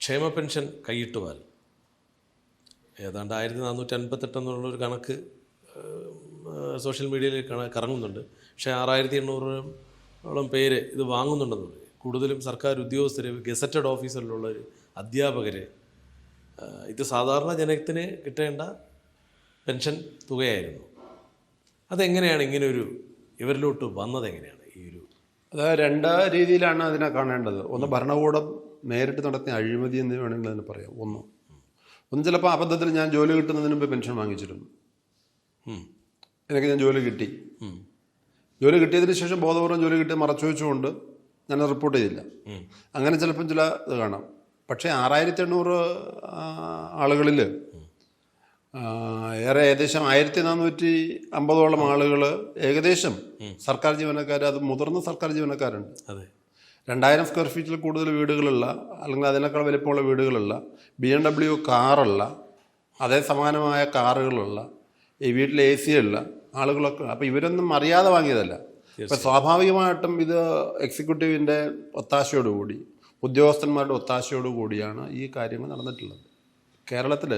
ക്ഷേമ പെൻഷൻ കൈയിട്ടുവാൽ ഏതാണ്ട് 1458 എന്നുള്ളൊരു കണക്ക് സോഷ്യൽ മീഡിയയിൽ കറങ്ങുന്നുണ്ട്. പക്ഷേ 6800ഓളം പേര് ഇത് വാങ്ങുന്നുണ്ടെന്ന് പറയും. കൂടുതലും സർക്കാർ ഉദ്യോഗസ്ഥർ, ഗസറ്റഡ് ഓഫീസറിലുള്ള അധ്യാപകർ. ഇത് സാധാരണ ജനത്തിന് കിട്ടേണ്ട പെൻഷൻ തുകയായിരുന്നു. അതെങ്ങനെയാണ് ഇങ്ങനൊരു ഇവരിലോട്ട് വന്നതെങ്ങനെയാണ് ഈ ഒരു? അത് രണ്ട് രീതിയിലാണ് അതിനെ കാണേണ്ടത്. ഒന്ന്, ഭരണകൂടം നേരിട്ട് നടത്തിയ അഴിമതി എന്ന് വേണമെങ്കിൽ അതിന് പറയാം. ഒന്ന് ചിലപ്പോൾ അബദ്ധത്തിൽ ഞാൻ ജോലി കിട്ടുന്നതിന് മുമ്പ് പെൻഷൻ വാങ്ങിച്ചിരുന്നു. എനിക്ക് ഞാൻ ജോലി കിട്ടി. ജോലി കിട്ടിയതിന് ശേഷം ബോധപൂർവ്വം ജോലി കിട്ടി മറച്ചു വെച്ചുകൊണ്ട് ഞാൻ റിപ്പോർട്ട് ചെയ്തില്ല. അങ്ങനെ ചിലപ്പം ചില ഇത് കാണാം. പക്ഷേ 6800 ആളുകളിൽ ഏകദേശം 1450ഓളം ആളുകൾ ഏകദേശം സർക്കാർ ജീവനക്കാർ, അത് മുതിർന്ന സർക്കാർ ജീവനക്കാരുണ്ട്. 2000 സ്ക്വയർ ഫീറ്റിൽ കൂടുതൽ വീടുകളുള്ള, അല്ലെങ്കിൽ അതിനേക്കാൾ വലിപ്പമുള്ള വീടുകളുള്ള, BMW കാറുള്ള, അതേ സമാനമായ കാറുകളുള്ള, ഈ വീട്ടിൽ AC ഉള്ള ആളുകളൊക്കെ. അപ്പോൾ ഇവരൊന്നും അറിയാതെ വാങ്ങിയതല്ല. അപ്പം സ്വാഭാവികമായിട്ടും ഇത് എക്സിക്യൂട്ടീവിൻ്റെ ഒത്താശയോടുകൂടി, ഉദ്യോഗസ്ഥന്മാരുടെ ഒത്താശയോടുകൂടിയാണ് ഈ കാര്യങ്ങൾ നടന്നിട്ടുള്ളത്. കേരളത്തിൽ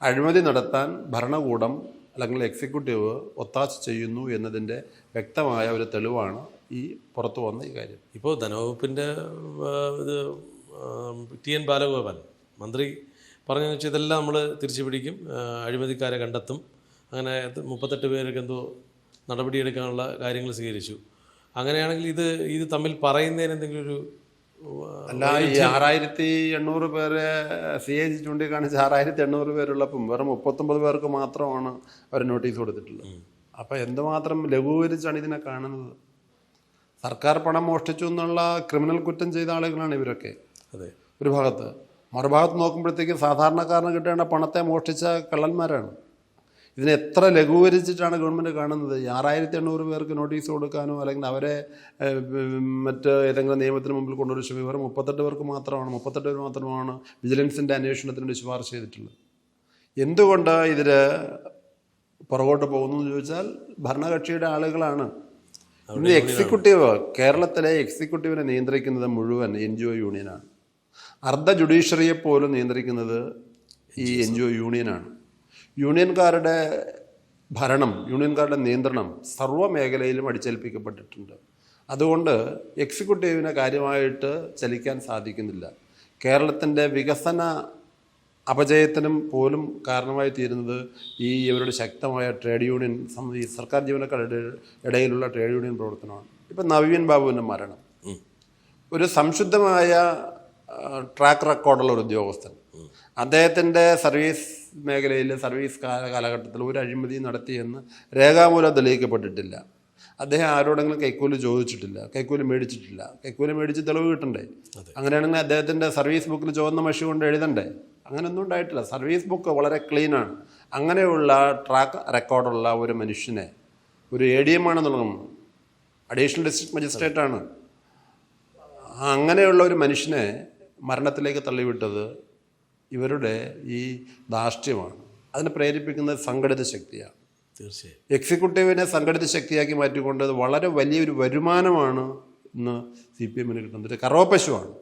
അഴിമതി നടത്താൻ ഭരണകൂടം അല്ലെങ്കിൽ എക്സിക്യൂട്ടീവ് ഒത്താശ ചെയ്യുന്നു എന്നതിൻ്റെ വ്യക്തമായ ഒരു തെളിവാണ് ഈ പുറത്തു വന്ന ഈ കാര്യം. ഇപ്പോൾ ധനവകുപ്പിൻ്റെ ഇത് TN ബാലഗോപാൽ മന്ത്രി പറഞ്ഞതെന്ന് വെച്ചാൽ ഇതെല്ലാം നമ്മൾ തിരിച്ചു പിടിക്കും, അഴിമതിക്കാരെ കണ്ടെത്തും, അങ്ങനെ 38 പേർക്ക് എന്തോ നടപടിയെടുക്കാനുള്ള കാര്യങ്ങൾ സ്വീകരിച്ചു. അങ്ങനെയാണെങ്കിൽ ഇത് തമ്മിൽ പറയുന്നതിന് എന്തെങ്കിലും ഒരു അല്ല, ഈ 6800 പേരെ CAG ചൂണ്ടിക്കാണിച്ച് 6800 പേരുള്ളപ്പം വെറും 39 പേർക്ക് മാത്രമാണ് അവർ നോട്ടീസ് കൊടുത്തിട്ടുള്ളത്. അപ്പം എന്തുമാത്രം ലഘൂകരിച്ചാണ് ഇതിനെ കാണുന്നത്. സർക്കാർ പണം മോഷ്ടിച്ചു എന്നുള്ള ക്രിമിനൽ കുറ്റം ചെയ്ത ആളുകളാണ് ഇവരൊക്കെ. അതെ, ഒരു ഭാഗത്ത്. മറുഭാഗത്ത് നോക്കുമ്പോഴത്തേക്കും സാധാരണക്കാരന് കിട്ടേണ്ട പണത്തെ മോഷ്ടിച്ച കള്ളന്മാരാണ്. ഇതിനെ എത്ര ലഘൂകരിച്ചിട്ടാണ് ഗവൺമെൻറ് കാണുന്നത്. 6800 പേർക്ക് നോട്ടീസ് കൊടുക്കാനോ അല്ലെങ്കിൽ അവരെ മറ്റ് ഏതെങ്കിലും നിയമത്തിന് മുമ്പിൽ കൊണ്ടുവരു ശ്രമിക്കും. 38 പേർക്ക് മാത്രമാണ് 38 പേർ മാത്രമാണ് വിജിലൻസിൻ്റെ അന്വേഷണത്തിന് ശുപാർശ ചെയ്തിട്ടുള്ളത്. എന്തുകൊണ്ട് ഇതിൽ പുറകോട്ട് പോകുന്നു എന്ന് ചോദിച്ചാൽ ഭരണകക്ഷിയുടെ ആളുകളാണ്. ഇന്ന് എക്സിക്യൂട്ടീവ്, കേരളത്തിലെ എക്സിക്യൂട്ടീവിനെ നിയന്ത്രിക്കുന്നത് മുഴുവൻ NGO യൂണിയനാണ്. അർദ്ധ ജുഡീഷ്യറിയെ പോലും നിയന്ത്രിക്കുന്നത് ഈ NGO യൂണിയനാണ്. യൂണിയൻകാരുടെ ഭരണം, യൂണിയൻകാരുടെ നിയന്ത്രണം സർവ്വ മേഖലയിലും അടിച്ചേൽപ്പിക്കപ്പെട്ടിട്ടുണ്ട്. അതുകൊണ്ട് എക്സിക്യൂട്ടീവിനെ കാര്യമായിട്ട് ചലിക്കാൻ സാധിക്കുന്നില്ല. കേരളത്തിൻ്റെ വികസന അപജയത്തിനും പോലും കാരണമായി തീരുന്നത് ഇവരുടെ ശക്തമായ ട്രേഡ് യൂണിയൻ, ഈ സർക്കാർ ജീവനക്കാരുടെ ഇടയിലുള്ള ട്രേഡ് യൂണിയൻ പ്രവർത്തനമാണ്. ഇപ്പം നവീൻ ബാബുവിൻ്റെ മരണം, ഒരു സംശുദ്ധമായ ട്രാക്ക് റെക്കോർഡുള്ള ഒരു ഉദ്യോഗസ്ഥൻ, അദ്ദേഹത്തിൻ്റെ സർവീസ് മേഖലയിൽ സർവീസ് കാലഘട്ടത്തിൽ ഒരു അഴിമതി നടത്തിയെന്ന് രേഖാമൂലം തെളിയിക്കപ്പെട്ടിട്ടില്ല. അദ്ദേഹം ആരോടെങ്കിലും കൈക്കൂലി ചോദിച്ചിട്ടില്ല, കൈക്കൂലി മേടിച്ചിട്ടില്ല. കൈക്കൂലി മേടിച്ച് തെളിവ് കിട്ടണ്ടേ? അങ്ങനെയാണെങ്കിൽ അദ്ദേഹത്തിൻ്റെ സർവീസ് ബുക്കിൽ ചുവന്ന മഷി കൊണ്ട് എഴുതണ്ടേ? അങ്ങനെയൊന്നും ഉണ്ടായിട്ടില്ല. സർവീസ് ബുക്ക് വളരെ ക്ലീനാണ്. അങ്ങനെയുള്ള ട്രാക്ക് റെക്കോർഡുള്ള ഒരു മനുഷ്യനെ, ഒരു ADM ആണെന്നുള്ളതും, അഡീഷണൽ ഡിസ്ട്രിക്ട് മജിസ്ട്രേറ്റാണ്, അങ്ങനെയുള്ള ഒരു മനുഷ്യനെ മരണത്തിലേക്ക് തള്ളിവിട്ടത് ഇവരുടെ ഈ ധാർഷ്ട്യമാണ്. അതിനെ പ്രേരിപ്പിക്കുന്നത് സംഘടിത ശക്തിയാണ്. തീർച്ചയായും എക്സിക്യൂട്ടീവിനെ സംഘടിത ശക്തിയാക്കി മാറ്റിക്കൊണ്ട് വളരെ വലിയൊരു വരുമാനമാണ് ഇന്ന് CPM-ന് കിട്ടുന്നത്. കറവപ്പശുവാണ്.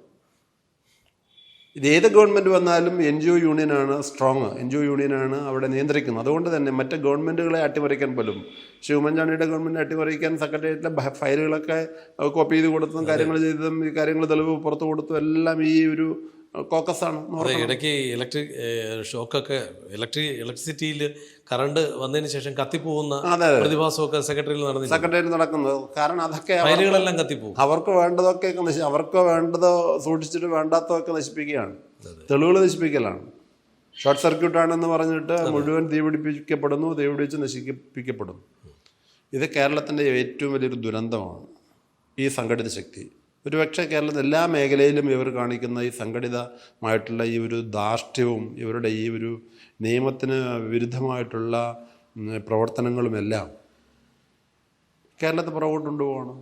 ഇത് ഏത് ഗവൺമെൻറ് വന്നാലും NGO യൂണിയനാണ് സ്ട്രോങ്. NGO യൂണിയനാണ് അവിടെ നിയന്ത്രിക്കുന്നത്. അതുകൊണ്ട് തന്നെ മറ്റ് ഗവൺമെൻറ്റുകളെ അട്ടിമറിക്കാൻ പോലും, ഉമ്മൻചാണ്ടിയുടെ ഗവൺമെൻറ് അട്ടിമറിക്കാൻ സെക്രട്ടേറിയറ്റിലെ ഫയലുകളൊക്കെ കോപ്പി ചെയ്ത് കൊടുത്തതും കാര്യങ്ങൾ ചെയ്തതും ഈ കാര്യങ്ങൾ തെളിവ് പുറത്തു കൊടുത്തും എല്ലാം ഈ ഒരു കോക്കസാണ്. ഇടയ്ക്ക് ഷോക്കൊക്കെ ഇലക്ട്രിസിറ്റിയിൽ കറണ്ട് വന്നതിന് ശേഷം കത്തിപ്പോകുന്ന പ്രതിഭാസമൊക്കെ സെക്രട്ടറിയിൽ നടക്കുന്നത്. കാരണം അതൊക്കെ ഫയലുകളെല്ലാം കത്തിപ്പോകും. അവർക്ക് വേണ്ടതൊക്കെ അവർക്ക് വേണ്ടത് സൂക്ഷിച്ചിട്ട് വേണ്ടാത്തതൊക്കെ നശിപ്പിക്കുകയാണ്, തെളിവുകൾ നശിപ്പിക്കലാണ്. ഷോർട്ട് സർക്യൂട്ടാണെന്ന് പറഞ്ഞിട്ട് മുഴുവൻ തീപിടിപ്പിക്കപ്പെടുന്നു, തീപിടിച്ച് നശിപ്പിക്കപ്പെടുന്നു. ഇത് കേരളത്തിൻ്റെ ഏറ്റവും വലിയൊരു ദുരന്തമാണ് ഈ സംഘടിത ശക്തി. ഒരുപക്ഷെ കേരളത്തിൽ എല്ലാ മേഖലയിലും ഇവർ കാണിക്കുന്ന ഈ സംഘടിതമായിട്ടുള്ള ഈ ഒരു ധാർഷ്ട്യവും ഇവരുടെ ഈ ഒരു നിയമത്തിന് വിരുദ്ധമായിട്ടുള്ള പ്രവർത്തനങ്ങളുമെല്ലാം കേരളത്തെ പുറകോട്ട് കൊണ്ടുപോകണം.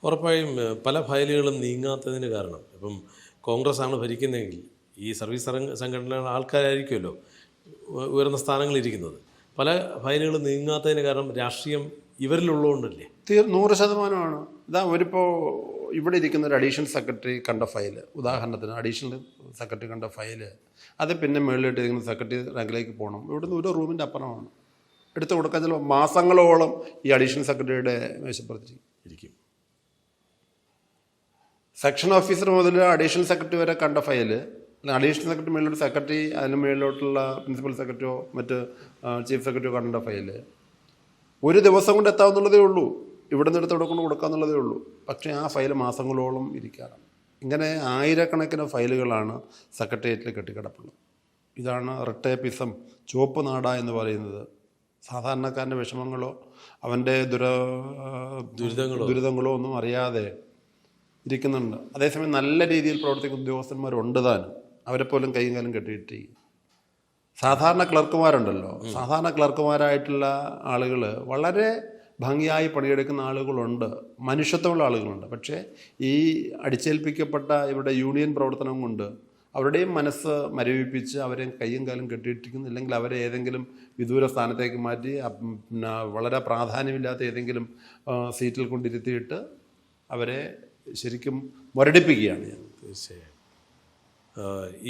ഉറപ്പായും പല ഫയലുകളും നീങ്ങാത്തതിന് കാരണം ഇപ്പം കോൺഗ്രസ് ആണ് ഭരിക്കുന്നതെങ്കിൽ ഈ സർവീസ് സംഘടന ആൾക്കാരായിരിക്കുമല്ലോ ഉയർന്ന സ്ഥാനങ്ങളിരിക്കുന്നത്. പല ഫയലുകളും നീങ്ങാത്തതിന് കാരണം രാഷ്ട്രീയം ഇവരിലുള്ളതുകൊണ്ടല്ലേ? 100%. ഇതാ ഒരിപ്പോൾ ഇവിടെ ഇരിക്കുന്ന ഒരു അഡീഷണൽ സെക്രട്ടറി കണ്ട ഫയൽ, ഉദാഹരണത്തിന് അഡീഷണൽ സെക്രട്ടറി കണ്ട ഫയൽ, അത് പിന്നെ മുകളിലിട്ട് ഇരിക്കുന്ന സെക്രട്ടറി റാങ്കിലേക്ക് പോകണം. ഇവിടുന്ന് ഒരു റൂമിൻ്റെ അപ്പുറമാണ് എടുത്തു കൊടുക്കാൻ. ചിലപ്പോൾ മാസങ്ങളോളം ഈ അഡീഷണൽ സെക്രട്ടറിയുടെ മേശപ്പുറത്ത് ഇരിക്കും. സെക്ഷൻ ഓഫീസർ മുതൽ അഡീഷണൽ സെക്രട്ടറി വരെ കണ്ട ഫയൽ, അഡീഷണൽ സെക്രട്ടറി മേളിലോട്ട് സെക്രട്ടറി, അതിന് മേളിലോട്ടുള്ള പ്രിൻസിപ്പൽ സെക്രട്ടറിയോ മറ്റ് ചീഫ് സെക്രട്ടറിയോ കണ്ട ഫയൽ ഒരു ദിവസം കൊണ്ട് എത്താവുന്നുള്ളതേ ഉള്ളൂ. ഇവിടെ നിന്ന് എടുത്ത് കൊണ്ട് കൊടുക്കാമെന്നുള്ളതേ ഉള്ളൂ. പക്ഷേ ആ ഫയൽ മാസങ്ങളോളം ഇരിക്കാറാണ്. ഇങ്ങനെ ആയിരക്കണക്കിന് ഫയലുകളാണ് സെക്രട്ടേറിയറ്റിൽ കെട്ടിക്കിടപ്പുള്ളത്. ഇതാണ് റിട്ടേപ്പിസം, ചുവപ്പ് നാട എന്ന് പറയുന്നത്. സാധാരണക്കാരൻ്റെ വിഷമങ്ങളോ അവൻ്റെ ദുരിതങ്ങളോ ഒന്നും അറിയാതെ ഇരിക്കുന്നുണ്ട്. അതേസമയം നല്ല രീതിയിൽ പ്രവർത്തിക്കുന്ന ഉദ്യോഗസ്ഥന്മാരുണ്ട് താനും, അവരെ പോലും കൈയും കാലം കെട്ടിയിട്ട്. സാധാരണ ക്ലർക്കുമാരുണ്ടല്ലോ, സാധാരണ ക്ലർക്കുമാരായിട്ടുള്ള ആളുകൾ വളരെ ഭംഗിയായി പണിയെടുക്കുന്ന ആളുകളുണ്ട്, മനുഷ്യത്വമുള്ള ആളുകളുണ്ട്. പക്ഷേ ഈ അടിച്ചേൽപ്പിക്കപ്പെട്ട ഇവിടെ യൂണിയൻ പ്രവർത്തനം കൊണ്ട് അവരുടെയും മനസ്സ് മരവിപ്പിച്ച് അവരെ കയ്യും കാലം കെട്ടിയിട്ടിരിക്കുന്നു. ഇല്ലെങ്കിൽ അവരെ ഏതെങ്കിലും വിദൂര സ്ഥാനത്തേക്ക് മാറ്റി പിന്നെ വളരെ പ്രാധാന്യമില്ലാത്ത ഏതെങ്കിലും സീറ്റിൽ കൊണ്ടിരുത്തിയിട്ട് അവരെ ശരിക്കും മുരടിപ്പിക്കുകയാണ്. തീർച്ചയായും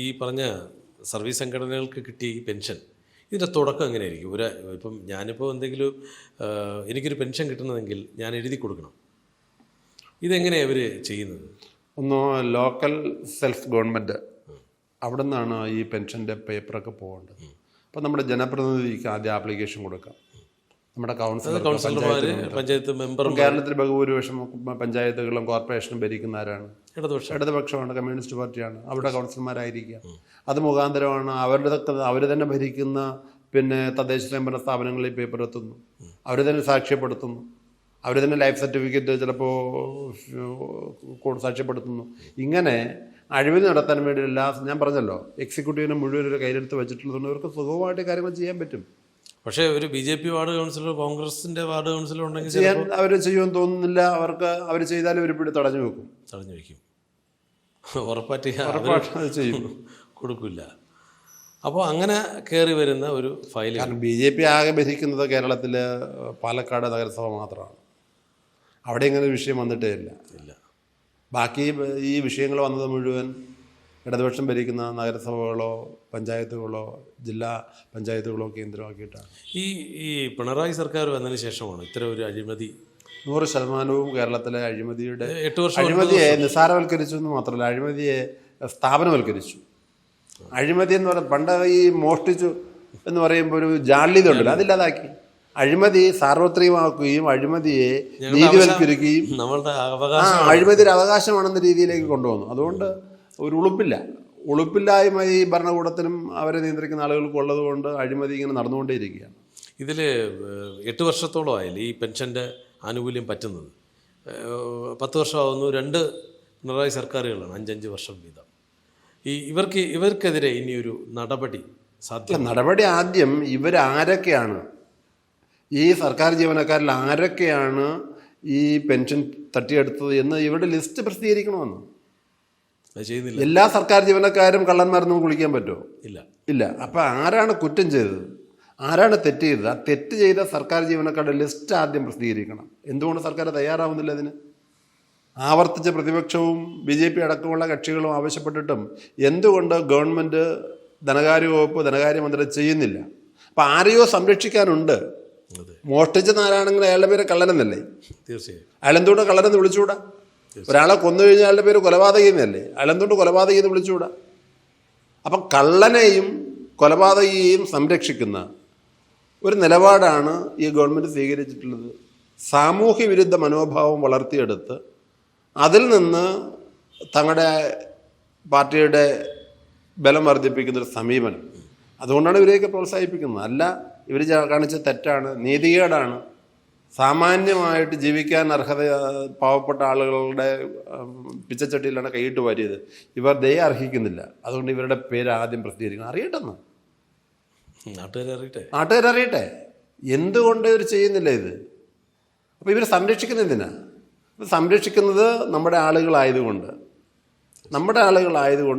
ഈ പറഞ്ഞ സർവീസ് സംഘടനകൾക്ക് കിട്ടിയ ഈ പെൻഷൻ, ഇതിൻ്റെ തുടക്കം എങ്ങനെയായിരിക്കും? ഇപ്പം ഞാനിപ്പോൾ എന്തെങ്കിലും എനിക്കൊരു പെൻഷൻ കിട്ടണമെങ്കിൽ ഞാൻ എഴുതി കൊടുക്കണം. ഇതെങ്ങനെയാണ് അവർ ചെയ്യുന്നത്? ഒന്ന് ലോക്കൽ സെൽഫ് ഗവൺമെൻറ്, അവിടെ നിന്നാണ് ഈ പെൻഷൻ്റെ പേപ്പറൊക്കെ പോകേണ്ടത്. അപ്പോൾ നമ്മുടെ ജനപ്രതിനിധിക്ക് ആദ്യം ആപ്ലിക്കേഷൻ കൊടുക്കാം. നമ്മുടെ കൗൺസിലർമാർ, പഞ്ചായത്ത് മെമ്പർ. കേരളത്തിൽ ബഹുഭൂരിപക്ഷം പഞ്ചായത്തുകളും കോർപ്പറേഷനും ഭരിക്കുന്ന ആരാണ്? ഇടതുപക്ഷമാണ്, കമ്മ്യൂണിസ്റ്റ് പാർട്ടിയാണ്. അവിടെ കൗൺസിലർമാരായിരിക്കുക. അത് മുഖാന്തരമാണ് അവർ തന്നെ ഭരിക്കുന്ന പിന്നെ തദ്ദേശ സ്വയംഭരണ സ്ഥാപനങ്ങളിൽ പേപ്പർ എത്തുന്നു, അവർ തന്നെ സാക്ഷ്യപ്പെടുത്തുന്നു, അവർ തന്നെ ലൈഫ് സർട്ടിഫിക്കറ്റ് ചിലപ്പോൾ സാക്ഷ്യപ്പെടുത്തുന്നു. ഇങ്ങനെ അഴിമതി നടത്താൻ വേണ്ടി ഞാൻ പറഞ്ഞല്ലോ, എക്സിക്യൂട്ടീവിനെ മുഴുവൻ ഒരു കയ്യിലെടുത്ത് വെച്ചിട്ടുള്ളതുകൊണ്ട് അവർക്ക് സുഖമായിട്ട് കാര്യങ്ങൾ ചെയ്യാൻ പറ്റും. പക്ഷേ ഒരു BJP വാർഡ് കൗൺസിലർ, കോൺഗ്രസിൻ്റെ വാർഡ് കൗൺസിലർ ഉണ്ടെങ്കിൽ ചെയ്യാൻ അവർ ചെയ്യുമെന്ന് തോന്നുന്നില്ല. അവർ ചെയ്താലും ഒരു പിടി തടഞ്ഞു വയ്ക്കും. ഉറപ്പായിട്ട് അത് ചെയ്യും, കൊടുക്കില്ല. അപ്പോൾ അങ്ങനെ കയറി വരുന്ന ഒരു ഫയൽ. കാരണം BJP ആകെ ഭരിക്കുന്നത് കേരളത്തിൽ പാലക്കാട് നഗരസഭ മാത്രമാണ്. അവിടെ ഇങ്ങനെ വിഷയം വന്നിട്ടേ ഇല്ല. ബാക്കി ഈ വിഷയങ്ങൾ വന്നത് മുഴുവൻ ഇടതുപക്ഷം ഭരിക്കുന്ന നഗരസഭകളോ പഞ്ചായത്തുകളോ ജില്ലാ പഞ്ചായത്തുകളോ കേന്ദ്രമാക്കിയിട്ടാണ്. ഈ പിണറായി സർക്കാർ വന്നതിന് ശേഷമാണ് ഇത്തരം ഒരു അഴിമതി 100% കേരളത്തിലെ അഴിമതിയുടെ അഴിമതിയെ നിസ്സാരവൽക്കരിച്ചു എന്ന് മാത്രമല്ല, അഴിമതിയെ സ്ഥാപനവൽക്കരിച്ചു. അഴിമതി എന്ന് പറഞ്ഞാൽ പണ്ട് ഈ മോഷ്ടിച്ചു എന്ന് പറയുമ്പോൾ ഒരു ജാള്യത ഉണ്ടല്ലോ, അതില്ലാതാക്കി. അഴിമതി സാർവത്രികമാക്കുകയും അഴിമതിയെ നീതിവൽക്കരിക്കുകയും അഴിമതിയുടെ അവകാശമാണെന്ന രീതിയിലേക്ക് കൊണ്ടുവന്നു. അതുകൊണ്ട് ഒരു ഉളുപ്പില്ലായ്മ ഈ ഭരണകൂടത്തിനും അവരെ നിയന്ത്രിക്കുന്ന ആളുകൾക്കും ഉള്ളത് കൊണ്ട് അഴിമതി ഇങ്ങനെ നടന്നുകൊണ്ടേയിരിക്കുകയാണ്. ഇതിൽ 8 വർഷത്തോളം ആയാലും ഈ പെൻഷൻ്റെ ആനുകൂല്യം പറ്റുന്നത്. 10 വർഷമാകുന്നു, 2 പിണറായി സർക്കാരുകളാണ് 5-5 വർഷം വീതം. ഇവർക്കെതിരെ ഇനിയൊരു നടപടി സാധ്യം? നടപടി ആദ്യം ഇവരാരൊക്കെയാണ്, ഈ സർക്കാർ ജീവനക്കാരിൽ ആരൊക്കെയാണ് ഈ പെൻഷൻ തട്ടിയെടുത്തത് എന്ന് ഇവരുടെ ലിസ്റ്റ് പ്രസിദ്ധീകരിക്കണമെന്ന്. ചെയ്യുന്നില്ല. എല്ലാ സർക്കാർ ജീവനക്കാരും കള്ളന്മാരെന്ന് വിളിക്കാൻ പറ്റുമോ? ഇല്ല. അപ്പം ആരാണ് കുറ്റം ചെയ്തത്, ആരാണ് തെറ്റ് ചെയ്തത്? ആ തെറ്റ് ചെയ്ത സർക്കാർ ജീവനക്കാരുടെ ലിസ്റ്റ് ആദ്യം പ്രസിദ്ധീകരിക്കണം. എന്തുകൊണ്ട് സർക്കാർ തയ്യാറാവുന്നില്ല അതിന്? ആവർത്തിച്ച പ്രതിപക്ഷവും BJP അടക്കമുള്ള കക്ഷികളും ആവശ്യപ്പെട്ടിട്ടും എന്തുകൊണ്ട് ഗവൺമെൻറ് ധനകാര്യ വകുപ്പ് ധനകാര്യമന്ത്രി ചെയ്യുന്നില്ല? അപ്പം ആരെയോ സംരക്ഷിക്കാനുണ്ട്. മോഷ്ടിച്ചെന്ന് ആരാണെങ്കിൽ അയാളുടെ പേര് കള്ളനെന്നല്ലേ? തീർച്ചയായും. അയാളെന്തുകൊണ്ട് കള്ളനെന്ന് വിളിച്ചുകൂടാ? ഒരാളെ കൊന്നു കഴിഞ്ഞാൽ അയാളുടെ പേര് കൊലപാതകി എന്നല്ലേ? അയാളെന്തുകൊണ്ട് കൊലപാതകി എന്ന് വിളിച്ചുകൂടാ? അപ്പം കള്ളനെയും കൊലപാതകിയെയും സംരക്ഷിക്കുന്ന ഒരു നിലപാടാണ് ഈ ഗവൺമെൻറ് സ്വീകരിച്ചിട്ടുള്ളത്. സാമൂഹ്യ വിരുദ്ധ മനോഭാവം വളർത്തിയെടുത്ത് അതിൽ നിന്ന് തങ്ങളുടെ പാർട്ടിയുടെ ബലം വർദ്ധിപ്പിക്കുന്നൊരു സമീപനം. അതുകൊണ്ടാണ് ഇവരെയൊക്കെ പ്രോത്സാഹിപ്പിക്കുന്നത്. അല്ല, ഇവർ കാണിച്ച തെറ്റാണ്, നീതികേടാണ്. സാമാന്യമായിട്ട് ജീവിക്കാൻ അർഹത പാവപ്പെട്ട ആളുകളുടെ പിച്ചച്ചട്ടിയിലാണ് കൈയിട്ട് വാരിയത്. ഇവർ ദയ അർഹിക്കുന്നില്ല. അതുകൊണ്ട് ഇവരുടെ പേര് ആദ്യം പ്രസിദ്ധീകരിക്കണം. അറിയട്ടെന്ന് നാട്ടുകാരറിയട്ടെ എന്തുകൊണ്ട് ഇവർ ചെയ്യുന്നില്ല ഇത്. അപ്പോൾ ഇവർ സംരക്ഷിക്കുന്നതിനാ? സംരക്ഷിക്കുന്നത് നമ്മുടെ ആളുകളായതുകൊണ്ട്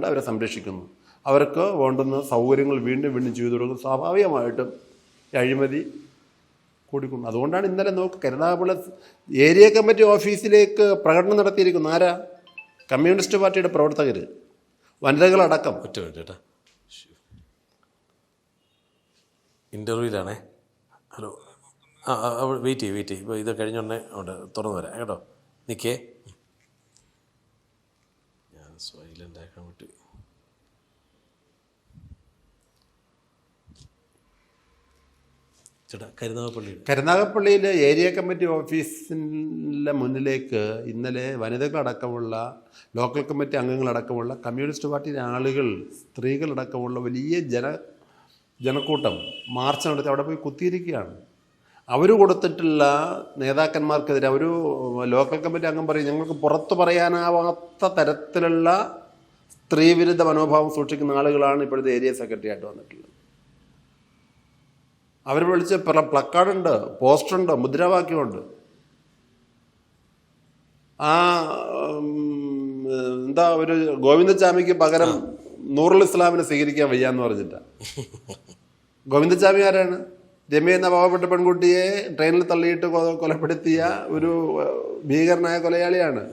അവരെ സംരക്ഷിക്കുന്നു. അവർക്ക് വേണ്ടുന്ന സൗകര്യങ്ങൾ വീണ്ടും ചെയ്തു കൊടുക്കും. സ്വാഭാവികമായിട്ടും അഴിമതി കൂടിക്കൊണ്ട്. അതുകൊണ്ടാണ് ഇന്നലെ നോക്ക് കരുനാഗപ്പള്ളി ഏരിയ കമ്മിറ്റി ഓഫീസിലേക്ക് പ്രകടനം നടത്തിയിരിക്കുന്നു. ആരാ? കമ്മ്യൂണിസ്റ്റ് പാർട്ടിയുടെ പ്രവർത്തകർ, വനിതകളടക്കം. ഒറ്റ മിനിറ്റ് ചേട്ടാ, ഇൻ്റർവ്യൂവിലാണേ. ഹലോ, വെയിറ്റ് ചെയ്യ്. ഇപ്പോൾ ഇത് കഴിഞ്ഞോണ്ടേ അവിടെ തുറന്നു വരാം കേട്ടോ. നിൽക്കേ, ഞാൻ സൈലൻ്റ് ആക്കാൻ വിട്ടു. ചേട്ടാ, കരുനാഗപ്പള്ളിയിലെ ഏരിയ കമ്മിറ്റി ഓഫീസിൻ്റെ മുന്നിലേക്ക് ഇന്നലെ വനിതകളടക്കമുള്ള ലോക്കൽ കമ്മിറ്റി അംഗങ്ങളടക്കമുള്ള കമ്മ്യൂണിസ്റ്റ് പാർട്ടിയിലെ ആളുകൾ, സ്ത്രീകളടക്കമുള്ള വലിയ ജനക്കൂട്ടം മാർച്ച് നടത്തി അവിടെ പോയി കുത്തിയിരിക്കുകയാണ്. അവർ കൊടുത്തിട്ടുള്ള നേതാക്കന്മാർക്കെതിരെ ഒരു ലോക്കൽ കമ്മിറ്റി അംഗം പറയും, ഞങ്ങൾക്ക് പുറത്തു പറയാനാവാത്ത തരത്തിലുള്ള സ്ത്രീവിരുദ്ധ മനോഭാവം സൂക്ഷിക്കുന്ന ആളുകളാണ് ഇപ്പോഴത്തെ ഏരിയ സെക്രട്ടറി ആയിട്ട് വന്നിട്ടുള്ളത്. അവർ വിളിച്ച് പ്ലക്കാർഡുണ്ട്, പോസ്റ്ററുണ്ട്, മുദ്രാവാക്യമുണ്ട്. എന്താ ഒരു ഗോവിന്ദച്ചാമിക്ക് പകരം നൂറുൽ ഇസ്ലാമിനെ സ്വീകരിക്കാൻ വയ്യാന്ന് പറഞ്ഞിട്ടാണ്. ഗോവിന്ദച്ചാമി ആരാണ്? രമ്യ എന്ന പാവപ്പെട്ട പെൺകുട്ടിയെ ട്രെയിനിൽ തള്ളിയിട്ട് കൊലപ്പെടുത്തിയ ഒരു ഭീകരനായ കൊലയാളിയാണ്.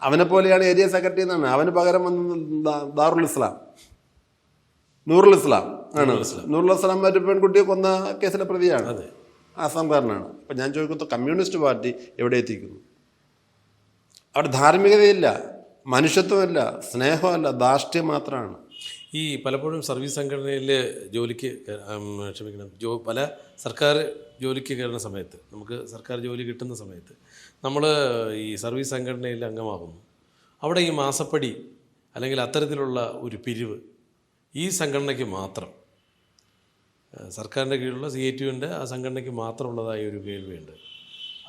അവനെ പോലെയാണ് ഏരിയ സെക്രട്ടറി എന്നാണ്. അവന് പകരം വന്ന ദാറുൽ ഇസ്ലാം, നൂറുൽ ഇസ്ലാം ആണ്. നൂറുൽ ഇസ്ലാം ഒരു പെൺകുട്ടിയെ കൊന്ന കേസിലെ പ്രതിയാണ്, ആസാംകാരനാണ്. അപ്പം ഞാൻ ചോദിക്കുന്നത്, കമ്മ്യൂണിസ്റ്റ് പാർട്ടി എവിടെ എത്തിക്കുന്നു? അവിടെ ധാർമ്മികതയില്ല, മനുഷ്യത്വമല്ല, സ്നേഹമല്ല, ധാർഷ്ട്യം മാത്രമാണ്. ഈ പലപ്പോഴും സർവീസ് സംഘടനയിൽ ജോലിക്ക് പല സർക്കാർ ജോലിക്ക് കയറുന്ന സമയത്ത്, നമുക്ക് സർക്കാർ ജോലി കിട്ടുന്ന സമയത്ത് നമ്മൾ ഈ സർവീസ് സംഘടനയിൽ അംഗമാകുന്നു. അവിടെ ഈ മാസപ്പടി അല്ലെങ്കിൽ അത്തരത്തിലുള്ള ഒരു പിരിവ് ഈ സംഘടനയ്ക്ക് മാത്രം, സർക്കാരിൻ്റെ കീഴിലുള്ള CITUവിൻ്റെ ആ സംഘടനയ്ക്ക് മാത്രമുള്ളതായ ഒരു കേൾവിയുണ്ട്.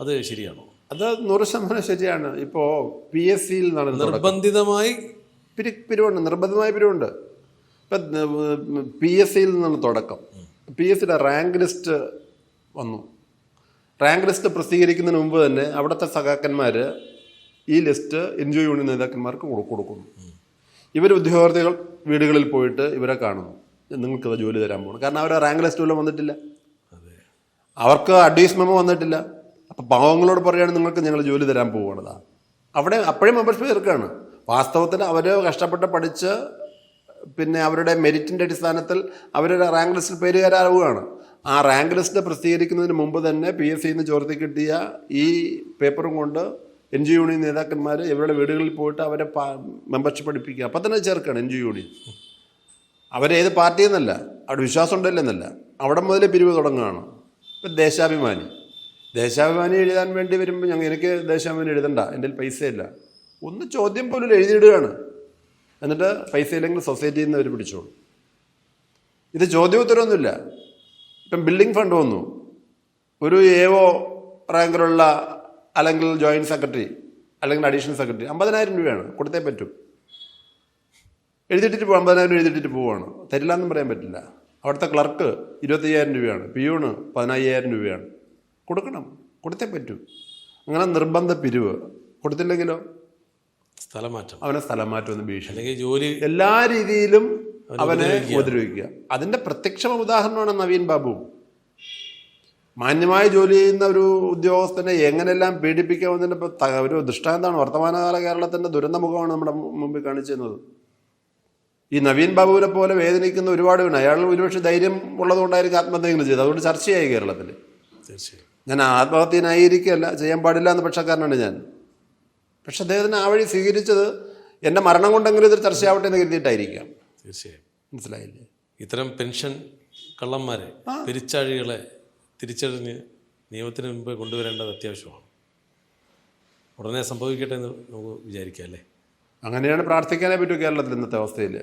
അത് ശരിയാണോ? അത് 100% ശരിയാണ്. ഇപ്പോൾ PSCയിൽ നിർബന്ധിതമായി പിരിവുണ്ട്, നിർബന്ധമായ പിരിവുണ്ട്. ഇപ്പം PSCയിൽ നിന്നാണ് തുടക്കം. PSCയുടെ റാങ്ക് ലിസ്റ്റ് വന്നു. റാങ്ക് ലിസ്റ്റ് പ്രസിദ്ധീകരിക്കുന്നതിന് മുമ്പ് തന്നെ അവിടുത്തെ സഖാക്കന്മാർ ഈ ലിസ്റ്റ് NGO യൂണിയൻ നേതാക്കന്മാർക്ക് കൊടുക്കുന്നു. ഇവർ ഉദ്യോഗാർത്ഥികൾ വീടുകളിൽ പോയിട്ട് ഇവരെ കാണുന്നു, നിങ്ങൾക്കത് ജോലി തരാൻ പോകണം. കാരണം അവരെ റാങ്ക് ലിസ്റ്റ് വല്ലതും വന്നിട്ടില്ല, അവർക്ക് അഡ്വൈസ് മെമ്മോ വന്നിട്ടില്ല. അപ്പം പാവങ്ങളോട് പറയുകയാണ്, നിങ്ങൾക്ക് ഞങ്ങൾ ജോലി തരാൻ പോവുകയാണതാ. അവിടെ അപ്പോഴും മെമ്പർഷിപ്പ് ചേർക്കുകയാണ്. വാസ്തവത്തിൽ അവർ കഷ്ടപ്പെട്ട് പഠിച്ച് പിന്നെ അവരുടെ മെരിറ്റിൻ്റെ അടിസ്ഥാനത്തിൽ അവരുടെ റാങ്ക് ലിസ്റ്റിൽ പേരുകാരാവുകയാണ്. ആ റാങ്ക് ലിസ്റ്റ് പ്രസിദ്ധീകരിക്കുന്നതിന് മുമ്പ് തന്നെ PSCയിൽ നിന്ന് ചോർത്തി കിട്ടിയ ഈ പേപ്പറും കൊണ്ട് NGO യൂണിയൻ നേതാക്കന്മാർ ഇവരുടെ വീടുകളിൽ പോയിട്ട് അവരെ മെമ്പർഷിപ്പ് പഠിപ്പിക്കുക. അപ്പം തന്നെ ചേർക്കുകയാണ് NGO യൂണിയൻ. അവരേത് പാർട്ടിയെന്നല്ല, അവിടെ വിശ്വാസം ഉണ്ടല്ലെന്നല്ല, അവിടെ മുതലേ പിരിവ് തുടങ്ങുകയാണ്. ഇപ്പം ദേശാഭിമാനി എഴുതാൻ വേണ്ടി വരുമ്പോൾ എനിക്ക് ദേശാഭിമാനി എഴുതണ്ട, എൻ്റെ പൈസയില്ല, ഒന്ന് ചോദ്യം പോലും എഴുതിയിടുകയാണ്. എന്നിട്ട് പൈസ ഇല്ലെങ്കിൽ സൊസൈറ്റിയിൽ നിന്ന് അവർ പിടിച്ചോളൂ. ഇത് ചോദ്യോത്തരമൊന്നുമില്ല. ഇപ്പം ബിൽഡിംഗ് ഫണ്ട് വന്നു, ഒരു AO റാങ്കിലുള്ള അല്ലെങ്കിൽ ജോയിൻറ്റ് സെക്രട്ടറി അല്ലെങ്കിൽ അഡീഷണൽ സെക്രട്ടറി 50,000 രൂപയാണ്, കൊടുത്തേ പറ്റൂ. എഴുതിയിട്ടിട്ട് 50,000 എഴുതിയിട്ടിട്ട് പോവുകയാണ്, തരില്ല എന്നും പറയാൻ പറ്റില്ല. അവിടുത്തെ ക്ലർക്ക് 25,000 രൂപയാണ്, പിയൂണ് 15,000 രൂപയാണ്. കൊടുക്കണം, കൊടുത്തേ പറ്റൂ. അങ്ങനെ നിർബന്ധ പിരിവ്. കൊടുത്തില്ലെങ്കിലോ അവനെ സ്ഥലം മാറ്റുമെന്ന് ഭീഷണി, എല്ലാ രീതിയിലും അവനെ ഉപദ്രവിക്കുക. അതിൻ്റെ പ്രത്യക്ഷ ഉദാഹരണമാണ് നവീൻ ബാബു. മാന്യമായി ജോലി ചെയ്യുന്ന ഒരു ഉദ്യോഗസ്ഥനെ എങ്ങനെല്ലാം പീഡിപ്പിക്കാമെന്നതിൻ്റെ ഒരു ദൃഷ്ടാന്തമാണ്. വർത്തമാനകാല കേരളത്തിൻ്റെ ദുരന്തമുഖമാണ് നമ്മുടെ മുമ്പിൽ കാണിച്ചിരുന്നത്. ഈ നവീൻ ബാബുവിനെ പോലെ വേദനിക്കുന്ന ഒരുപാട് പേര്. അയാൾ ഒരുപക്ഷെ ധൈര്യം ഉള്ളതുകൊണ്ടായിരിക്കും ആത്മഹത്യയെങ്കിലും ചെയ്തത്. അതുകൊണ്ട് ചർച്ചയായി കേരളത്തിൽ. തീർച്ചയായും ഞാൻ ആത്മഹത്യ ന്യായീകരിക്കുകയല്ല, ചെയ്യാൻ പാടില്ല എന്ന പക്ഷക്കാരനാണ് ഞാൻ. പക്ഷെ അദ്ദേഹത്തിന് ആ വഴി സ്വീകരിച്ചത് എൻ്റെ മരണം കൊണ്ടെങ്കിലും ഇതൊരു ചർച്ചയാവട്ടെ എന്ന് കരുതിയിട്ടായിരിക്കാം. തീർച്ചയായും. മനസ്സിലായില്ലേ? ഇത്തരം പെൻഷൻ കള്ളന്മാരെ, പെരിച്ചാഴികളെ തിരിച്ചറിഞ്ഞ് നിയമത്തിന് മുമ്പ് കൊണ്ടുവരേണ്ടത് അത്യാവശ്യമാണ്. ഉടനെ സംഭവിക്കട്ടെ എന്ന് നമുക്ക് വിചാരിക്കാം, അല്ലേ? അങ്ങനെയാണ് പ്രാർത്ഥിക്കാനേ പറ്റൂ കേരളത്തിൽ ഇന്നത്തെ അവസ്ഥയിൽ.